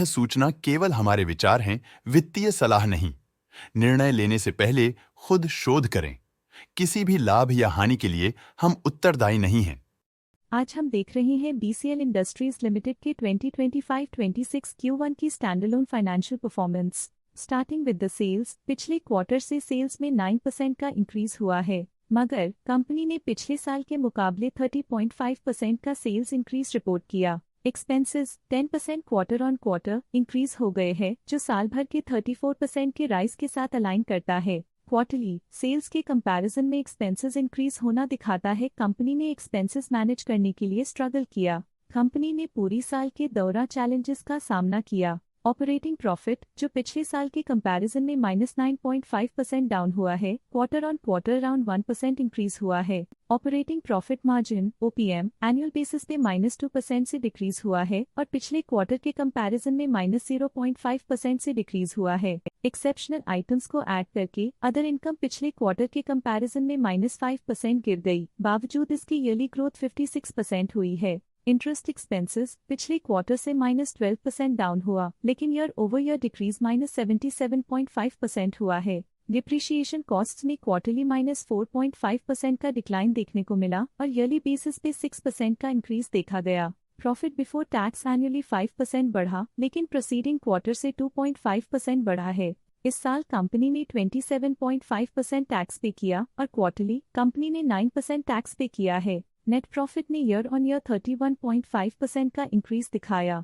सूचना केवल हमारे विचार हैं, वित्तीय सलाह नहीं। निर्णय लेने से पहले खुद शोध करें। किसी भी लाभ या हानि के लिए हम उत्तरदायी नहीं हैं। आज हम देख रहे हैं बीसीएल इंडस्ट्रीज लिमिटेड के 2025-26 Q1 की standalone financial performance. Starting with the sales, पिछले क्वार्टर से सेल्स में 9% का इंक्रीज हुआ है, मगर कंपनी ने पिछले साल के मुकाबले 30.5% का सेल्स इंक्रीज रिपोर्ट किया। Expenses 10% quarter on quarter increase हो गए हैं, जो साल भर के 34% के राइज के साथ अलाइन करता है। क्वार्टरली सेल्स के कंपैरिजन में एक्सपेंसेस इंक्रीज होना दिखाता है कंपनी ने एक्सपेंसेस मैनेज करने के लिए स्ट्रगल किया। कंपनी ने पूरी साल के दौरान चैलेंजेस का सामना किया। ऑपरेटिंग प्रॉफिट, जो पिछले साल के कंपैरिजन में -9.5% डाउन हुआ है, quarter on quarter around 1% increase हुआ है। Operating profit margin OPM annual basis पे -2% से डिक्रीज हुआ है और पिछले क्वार्टर के कंपैरिजन में -0.5% से डिक्रीज हुआ है। एक्सेप्शनल आइटम्स को ऐड करके अदर इनकम पिछले क्वार्टर के कंपैरिजन में -5% गिर गई, बावजूद इसकी ईयरली ग्रोथ 56% हुई है। इंटरेस्ट एक्सपेंसेस पिछले क्वार्टर से -12% डाउन हुआ, लेकिन ईयर ओवर ईयर डिक्रीज -77.5% हुआ है। डिप्रिशिएशन कॉस्ट्स में क्वार्टरली -4.5% का डिक्लाइन देखने को मिला और ईयरली बेसिस पे 6% का इंक्रीज देखा गया। प्रॉफिट बिफोर टैक्स एनुअली 5% बढ़ा, लेकिन प्रोसीडिंग क्वार्टर से 2.5% बढ़ा है। इस साल कंपनी ने 27.5% टैक्स पे किया और क्वार्टरली कंपनी ने 9% टैक्स पे किया है। नेट प्रॉफिट ने ईयर ऑन ईयर 31.5% का इंक्रीज दिखाया,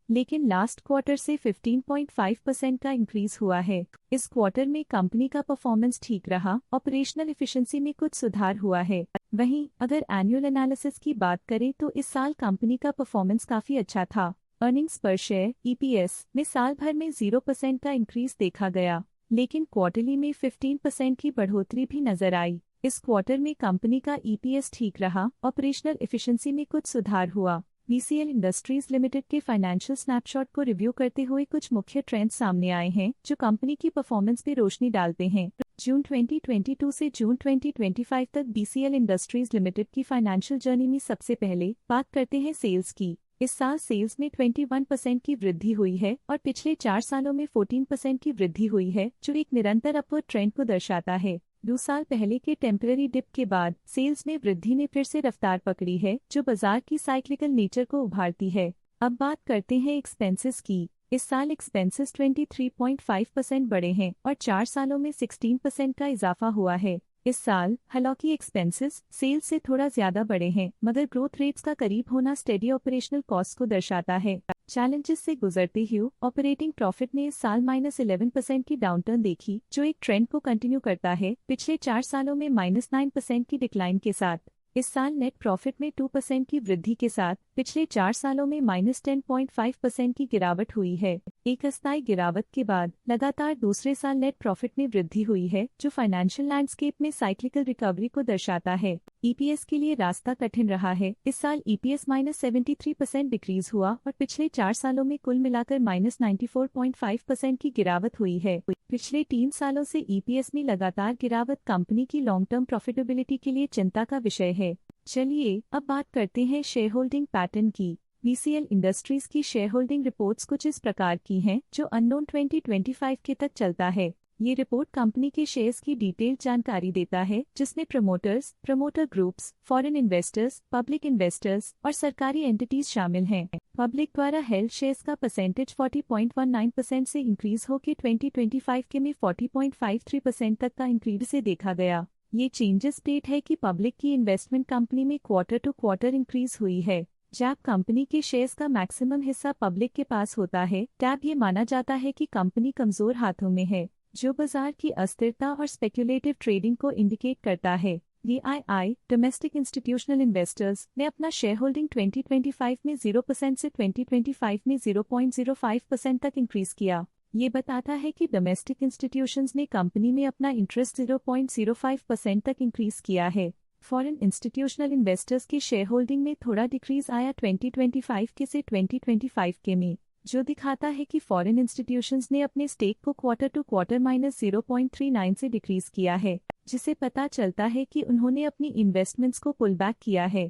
लेकिन लास्ट क्वार्टर से 15.5% का इंक्रीज हुआ है। इस क्वार्टर में कंपनी का परफॉर्मेंस ठीक रहा, ऑपरेशनल एफिशिएंसी में कुछ सुधार हुआ है। वहीं अगर एनुअल एनालिसिस की बात करें तो इस साल कंपनी का परफॉर्मेंस काफी अच्छा था। अर्निंग्स पर शेयर EPS में साल भर में 0% का इंक्रीज देखा गया, लेकिन क्वार्टरली में 15% की बढ़ोतरी भी नजर आई। इस क्वार्टर में कंपनी का EPS ठीक रहा, ऑपरेशनल एफिशिएंसी में कुछ सुधार हुआ। बीसीएल इंडस्ट्रीज लिमिटेड के फाइनेंशियल स्नैपशॉट को रिव्यू करते हुए कुछ मुख्य ट्रेंड्स सामने आए हैं जो कंपनी की परफॉर्मेंस पे रोशनी डालते हैं। जून 2022 से जून 2025 तक बीसीएल इंडस्ट्रीज लिमिटेड की फाइनेंशियल जर्नी में सबसे पहले बात करते हैं सेल्स की। इस साल सेल्स में 21% की वृद्धि हुई है और पिछले 4 सालों में 14% की वृद्धि हुई है, जो एक निरंतर अपवर्ड ट्रेंड को दर्शाता है। 2 साल पहले के टेम्पररी डिप के बाद सेल्स में वृद्धि ने फिर से रफ्तार पकड़ी है, जो बाजार की साइक्लिकल नेचर को उभारती है। अब बात करते हैं एक्सपेंसेस की। इस साल एक्सपेंसेस 23.5% बढ़े हैं और 4 सालों में 16% का इजाफा हुआ है। इस साल हालांकि एक्सपेंसेस सेल्स से थोड़ा ज्यादा बढ़े हैं, मगर ग्रोथ रेट्स का करीब होना स्टेडी ऑपरेशनल कॉस्ट को दर्शाता है। चैलेंजेस से गुजरते हुए ऑपरेटिंग प्रॉफिट ने इस साल -11% की डाउनटर्न देखी, जो एक ट्रेंड को कंटिन्यू करता है, पिछले 4 सालों में -9% की डिक्लाइन के साथ। इस साल नेट प्रॉफिट में 2% की वृद्धि के साथ पिछले 4 सालों में -10.5% की गिरावट हुई है। एक अस्थायी गिरावट के बाद लगातार दूसरे साल नेट प्रॉफिट में वृद्धि हुई है, जो फाइनेंशियल लैंडस्केप में साइक्लिकल रिकवरी को दर्शाता है। EPS के लिए रास्ता कठिन रहा है। इस साल EPS -73% डिक्रीज हुआ और पिछले 4 सालों में कुल मिलाकर -94.5% की गिरावट हुई है। पिछले 3 सालों से EPS में लगातार गिरावट कंपनी की लॉन्ग टर्म प्रॉफिटेबिलिटी के लिए चिंता का विषय है। चलिए अब बात करते हैं शेयर होल्डिंग पैटर्न की। बीसीएल इंडस्ट्रीज की शेयर होल्डिंग रिपोर्ट्स कुछ इस प्रकार की हैं, जो अननोन 2025 के तक चलता है। ये रिपोर्ट कंपनी के शेयर्स की डिटेल्ड जानकारी देता है, जिसमें promoters, promoter groups, foreign investors, public investors और सरकारी एंटिटीज शामिल हैं। पब्लिक द्वारा हेल्ड शेयर्स का परसेंटेज 40.19% से इंक्रीज होकर 2025 के में 40.53% तक का इंक्रीज से देखा गया। ये चेंजेस स्टेट है कि पब्लिक की इन्वेस्टमेंट कंपनी में क्वार्टर टू क्वार्टर इंक्रीज हुई है। जब कंपनी के शेयर्स का मैक्सिमम हिस्सा पब्लिक के पास होता है, तब ये माना जाता है कि कंपनी कमजोर हाथों में है, जो बाजार की अस्थिरता और स्पेक्युलेटिव ट्रेडिंग को इंडिकेट करता है। DII डोमेस्टिक इंस्टीट्यूशनल इन्वेस्टर्स ने अपना शेयर होल्डिंग 2025 में 0% से 2025 में 0.05% तक इंक्रीज किया। ये बताता है कि डोमेस्टिक इंस्टीट्यूशंस ने कंपनी में अपना इंटरेस्ट 0.05% तक इंक्रीज किया है। फॉरेन इंस्टीट्यूशनल इन्वेस्टर्स की शेयर होल्डिंग में थोड़ा डिक्रीज आया 2025 के से 2025 के में, जो दिखाता है कि फॉरेन इंस्टीट्यूशंस ने अपने स्टेक को क्वार्टर टू क्वार्टर -0.39 से डिक्रीज किया है, जिसे पता चलता है कि उन्होंने अपनी इन्वेस्टमेंट्स को पुल बैक किया है।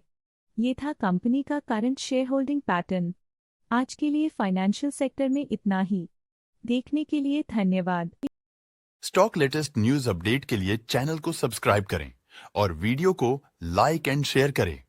ये था कंपनी का करंट शेयर होल्डिंग पैटर्न। आज के लिए फाइनेंशियल सेक्टर में इतना ही। देखने के लिए धन्यवाद। स्टॉक लेटेस्ट न्यूज अपडेट के लिए चैनल को सब्सक्राइब करें और वीडियो को लाइक एंड शेयर करें।